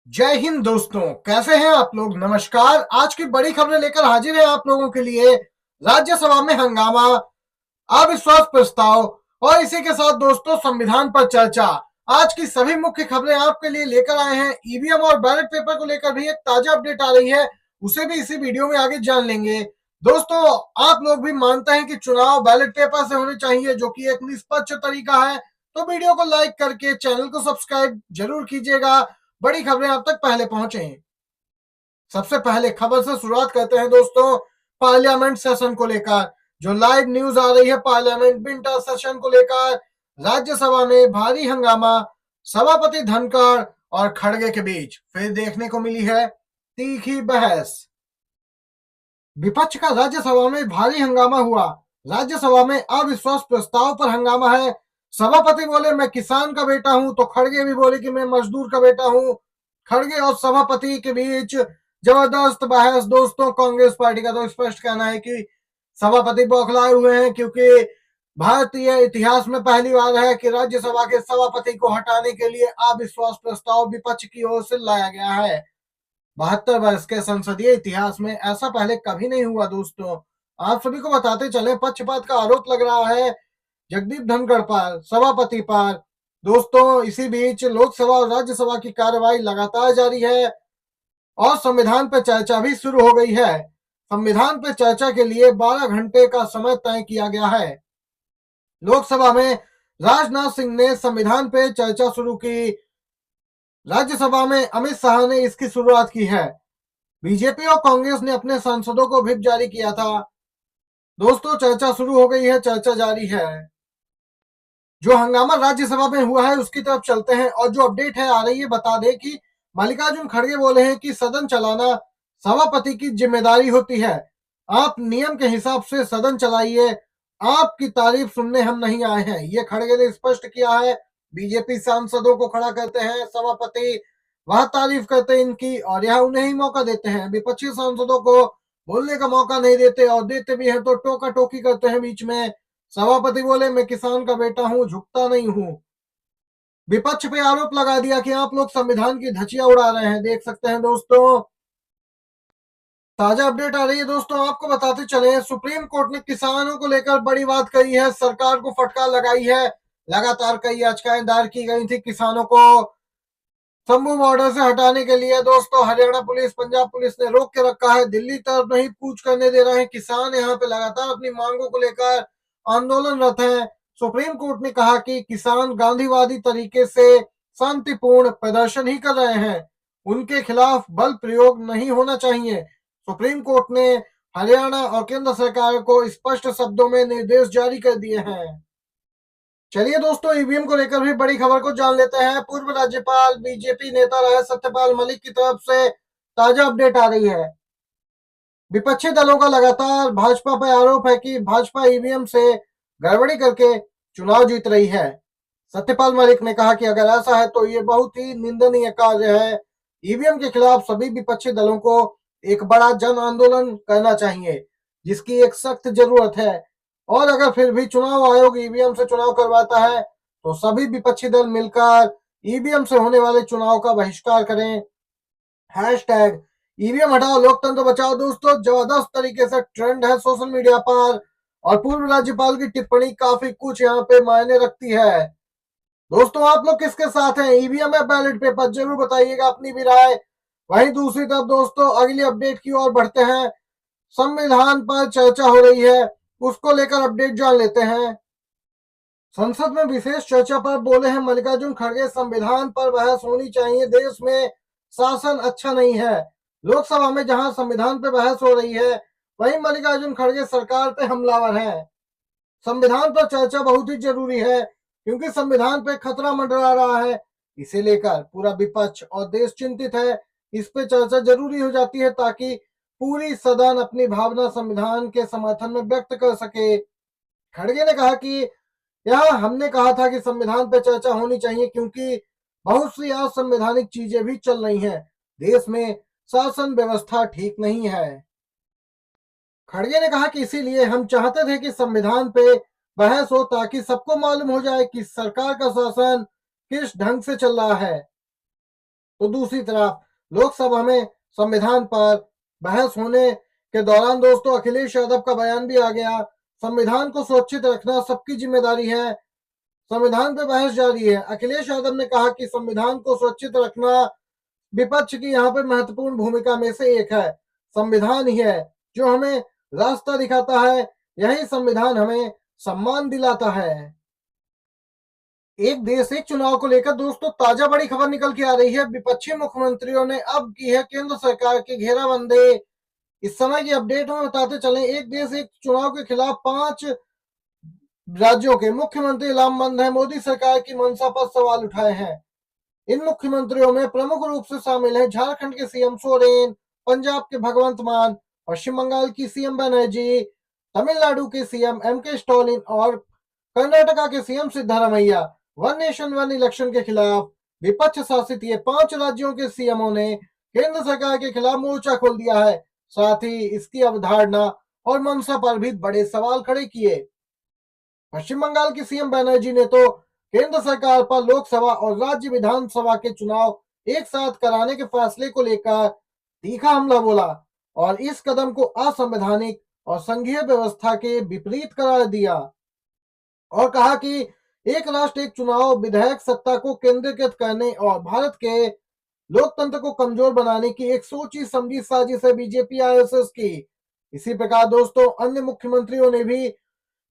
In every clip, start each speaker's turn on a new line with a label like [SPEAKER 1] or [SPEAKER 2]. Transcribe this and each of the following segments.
[SPEAKER 1] जय हिंद दोस्तों, कैसे हैं आप लोग। नमस्कार। आज की बड़ी खबरें लेकर हाजिर है आप लोगों के लिए। राज्यसभा में हंगामा, अविश्वास प्रस्ताव और इसी के साथ दोस्तों संविधान पर चर्चा। आज की सभी मुख्य खबरें आपके लिए लेकर आए हैं। ईवीएम और बैलेट पेपर को लेकर भी एक ताजा अपडेट आ रही है, उसे भी इसी वीडियो में आगे जान लेंगे। दोस्तों, आप लोग भी मानते हैं कि चुनाव बैलेट पेपर से होने चाहिए, जो कि एक निष्पक्ष तरीका है, तो वीडियो को लाइक करके चैनल को सब्सक्राइब जरूर कीजिएगा। बड़ी खबरें आप तक पहले पहुंचे। सबसे पहले खबर से शुरुआत करते हैं दोस्तों, पार्लियामेंट सेशन को लेकर। जो लाइव न्यूज आ रही है पार्लियामेंट विंटर सेशन को लेकर, राज्यसभा में भारी हंगामा, सभापति धनखड़ और खड़गे के बीच फिर देखने को मिली है तीखी बहस। विपक्ष का राज्यसभा में भारी हंगामा हुआ। राज्यसभा में अविश्वास प्रस्ताव पर हंगामा है। सभापति बोले मैं किसान का बेटा हूं, तो खड़गे भी बोले कि मैं मजदूर का बेटा हूं। खड़गे और सभापति के बीच जबरदस्त बहस। दोस्तों, कांग्रेस पार्टी का तो स्पष्ट कहना है कि सभापति बौखलाए हुए हैं, क्योंकि भारतीय इतिहास में पहली बार है कि राज्यसभा के सभापति को हटाने के लिए अविश्वास प्रस्ताव विपक्ष की ओर से लाया गया है। 72 वर्ष के संसदीय इतिहास में ऐसा पहले कभी नहीं हुआ। दोस्तों, आप सभी को बताते चले, पक्षपात का आरोप लग रहा है जगदीप धनखड़ पर, सभापति पर। दोस्तों, इसी बीच लोकसभा और राज्यसभा की कार्यवाही लगातार जारी है और संविधान पर चर्चा भी शुरू हो गई है। संविधान पर चर्चा के लिए 12 घंटे का समय तय किया गया है। लोकसभा में राजनाथ सिंह ने संविधान पर चर्चा शुरू की। राज्यसभा में अमित शाह ने इसकी शुरुआत की है। बीजेपी और कांग्रेस ने अपने सांसदों को व्हिप जारी किया था। दोस्तों, चर्चा शुरू हो गई है, चर्चा जारी है। जो हंगामा राज्यसभा में हुआ है उसकी तरफ चलते हैं और जो अपडेट है आ रही है, बता दें कि मल्लिकार्जुन खड़गे बोले हैं कि सदन चलाना सभापति की जिम्मेदारी होती है। आप नियम के हिसाब से सदन चलाइए, आपकी तारीफ सुनने हम नहीं आए हैं, ये खड़गे ने स्पष्ट किया है। बीजेपी सांसदों को खड़ा करते हैं सभापति, वह तारीफ करते हैं इनकी और यह उन्हें ही मौका देते हैं। विपक्षी सांसदों को बोलने का मौका नहीं देते और देते भी हैं तो टोका टोकी करते हैं बीच में। सभापति बोले मैं किसान का बेटा हूं, झुकता नहीं हूं। विपक्ष पे आरोप लगा दिया कि आप लोग संविधान की धज्जियां उड़ा रहे हैं। देख सकते हैं दोस्तों, ताजा अपडेट आ रही है। दोस्तों, आपको बताते चले, सुप्रीम कोर्ट ने किसानों को लेकर बड़ी बात कही है, सरकार को फटकार लगाई है। लगातार कई याचिकाएं दायर की गई थी किसानों को शंभू बॉर्डर से हटाने के लिए। दोस्तों, हरियाणा पुलिस, पंजाब पुलिस ने रोक के रखा है, दिल्ली तरफ नहीं कूच करने दे रहे हैं। किसान यहाँ पे लगातार अपनी मांगों को लेकर आंदोलनरत हैं। सुप्रीम कोर्ट ने कहा कि किसान गांधीवादी तरीके से शांतिपूर्ण प्रदर्शन ही कर रहे हैं, उनके खिलाफ बल प्रयोग नहीं होना चाहिए। सुप्रीम कोर्ट ने हरियाणा और केंद्र सरकार को स्पष्ट शब्दों में निर्देश जारी कर दिए हैं। चलिए दोस्तों, ईवीएम को लेकर भी बड़ी खबर को जान लेते हैं। पूर्व राज्यपाल बीजेपी नेता रहे सत्यपाल मलिक की तरफ से ताजा अपडेट आ रही है। विपक्षी दलों का लगातार भाजपा पर आरोप है कि भाजपा ईवीएम से गड़बड़ी करके चुनाव जीत रही है। सत्यपाल मलिक ने कहा कि अगर ऐसा है तो ये बहुत ही निंदनीय कार्य है। ईवीएम के खिलाफ सभी विपक्षी दलों को एक बड़ा जन आंदोलन करना चाहिए, जिसकी एक सख्त जरूरत है। और अगर फिर भी चुनाव आयोग ईवीएम से चुनाव करवाता है तो सभी विपक्षी दल मिलकर ईवीएम से होने वाले चुनाव का बहिष्कार करें। हैशटैग ईवीएम हटाओ लोकतंत्र बचाओ। दोस्तों, जबरदस्त तरीके से ट्रेंड है सोशल मीडिया पर और पूर्व राज्यपाल की टिप्पणी काफी कुछ यहाँ पे मायने रखती है। दोस्तों, आप लोग किसके साथ हैं, ईवीएम या बैलेट पेपर, जरूर बताइएगा अपनी भी राय। वहीं दूसरी तरफ दोस्तों, अगली अपडेट की ओर बढ़ते हैं। संविधान पर चर्चा हो रही है, उसको लेकर अपडेट जान लेते हैं। संसद में विशेष चर्चा पर बोले हैं मल्लिकार्जुन खड़गे, संविधान पर बहस होनी चाहिए, देश में शासन अच्छा नहीं है। लोकसभा में जहां संविधान पर बहस हो रही है, वहीं मल्लिकार्जुन खड़गे सरकार पे हमलावर हैं। संविधान पर चर्चा बहुत ही जरूरी है, क्योंकि संविधान पे खतरा मंडरा रहा है। इसे लेकर पूरा विपक्ष और देश चिंतित है। इस पे चर्चा जरूरी हो जाती है ताकि पूरी सदन अपनी भावना संविधान के समर्थन में व्यक्त कर सके। खड़गे ने कहा कि यह हमने कहा था कि संविधान पर चर्चा होनी चाहिए, क्योंकि बहुत सी असंवैधानिक चीजें भी चल रही हैं। देश में शासन व्यवस्था ठीक नहीं है। खड़गे ने कहा कि इसीलिए हम चाहते थे कि संविधान पे बहस हो, ताकि सबको मालूम हो जाए कि सरकार का शासन किस ढंग से चल रहा है। तो दूसरी तरफ लोकसभा में संविधान पर बहस होने के दौरान दोस्तों अखिलेश यादव का बयान भी आ गया। संविधान को सुरक्षित रखना सबकी जिम्मेदारी है। संविधान पर बहस जारी है। अखिलेश यादव ने कहा कि संविधान को सुरक्षित रखना विपक्ष की यहाँ पे महत्वपूर्ण भूमिका में से एक है। संविधान ही है जो हमें रास्ता दिखाता है, यही संविधान हमें सम्मान दिलाता है। एक देश एक चुनाव को लेकर दोस्तों ताजा बड़ी खबर निकल के आ रही है। विपक्षी मुख्यमंत्रियों ने अब की है केंद्र सरकार की घेराबंदी। इस समय की अपडेट में बताते चले, एक देश एक चुनाव के खिलाफ 5 राज्यों के मुख्यमंत्री लामबंद है। मोदी सरकार की मंशा पर सवाल उठाए हैं। इन मुख्यमंत्रियों में प्रमुख रूप से शामिल है झारखंड के सीएम सोरेन, पंजाब के भगवंत मान, पश्चिम बंगाल की सीएम बनर्जी, तमिलनाडु के सीएम एमके स्टालिन और कर्नाटका के CM Siddaramaiah. One nation one election के खिलाफ विपक्ष शासित ये 5 राज्यों के सीएमओ ने केंद्र सरकार के खिलाफ मोर्चा खोल दिया है। साथ ही इसकी अवधारणा और मंशा पर भी बड़े सवाल खड़े किए। पश्चिम बंगाल की सीएम बनर्जी ने तो केंद्र सरकार पर लोकसभा और राज्य विधानसभा के चुनाव एक साथ कराने के फैसले को लेकर तीखा हमला बोला और इस कदम को असंवैधानिक और संघीय व्यवस्था के विपरीत करार दिया और कहा कि एक राष्ट्र एक चुनाव विधेयक सत्ता को केंद्रीकृत करने और भारत के लोकतंत्र को कमजोर बनाने की एक सोची समझी साजिश है बीजेपी आरएसएस की। इसी प्रकार दोस्तों अन्य मुख्यमंत्रियों ने भी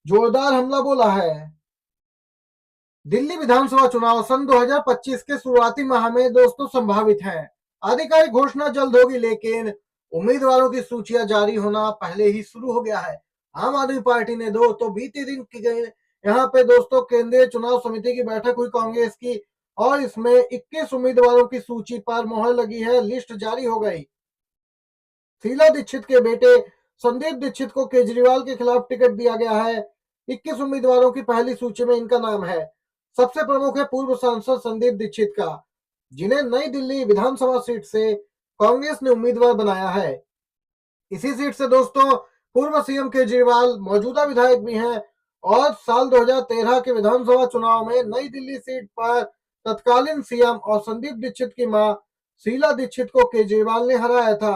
[SPEAKER 1] जोरदार हमला बोला है। दिल्ली विधानसभा चुनाव सन 2025 के शुरुआती माह में दोस्तों संभावित है। आधिकारिक घोषणा जल्द होगी, लेकिन उम्मीदवारों की सूचियां जारी होना पहले ही शुरू हो गया है। आम आदमी पार्टी ने दोस्तों बीते दिन की गई यहाँ पे दोस्तों केंद्रीय चुनाव समिति की बैठक हुई कांग्रेस की और इसमें 21 उम्मीदवारों की सूची पर मोहर लगी है। लिस्ट जारी हो गई। शीला दीक्षित के बेटे संदीप दीक्षित को केजरीवाल के खिलाफ टिकट दिया गया है। 21 उम्मीदवारों की पहली सूची में इनका नाम है। सबसे प्रमुख है पूर्व सांसद संदीप दीक्षित का, जिन्हें नई दिल्ली विधानसभा सीट से कांग्रेस ने उम्मीदवार बनाया है। इसी सीट से दोस्तों पूर्व सीएम केजरीवाल मौजूदा विधायक भी हैं और साल 2013 के विधानसभा चुनाव में नई दिल्ली सीट पर तत्कालीन सीएम और संदीप दीक्षित की मां शीला दीक्षित को केजरीवाल ने हराया था।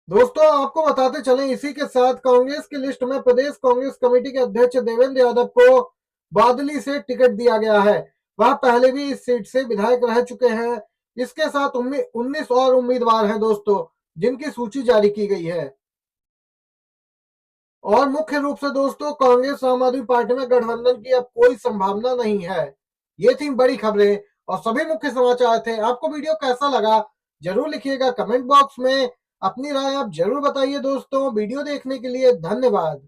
[SPEAKER 1] दोस्तों आपको बताते चलें, इसी के साथ कांग्रेस की लिस्ट में प्रदेश कांग्रेस कमेटी के अध्यक्ष देवेंद्र यादव को बादली से टिकट दिया गया है। वह पहले भी इस सीट से विधायक रह चुके हैं। इसके साथ 19 और उम्मीदवार हैं दोस्तों, जिनकी सूची जारी की गई है। और मुख्य रूप से दोस्तों कांग्रेस आम आदमी पार्टी में गठबंधन की अब कोई संभावना नहीं है। ये थी बड़ी खबरें और सभी मुख्य समाचार थे। आपको वीडियो कैसा लगा जरूर लिखिएगा कमेंट बॉक्स में। अपनी राय आप जरूर बताइए दोस्तों। वीडियो देखने के लिए धन्यवाद।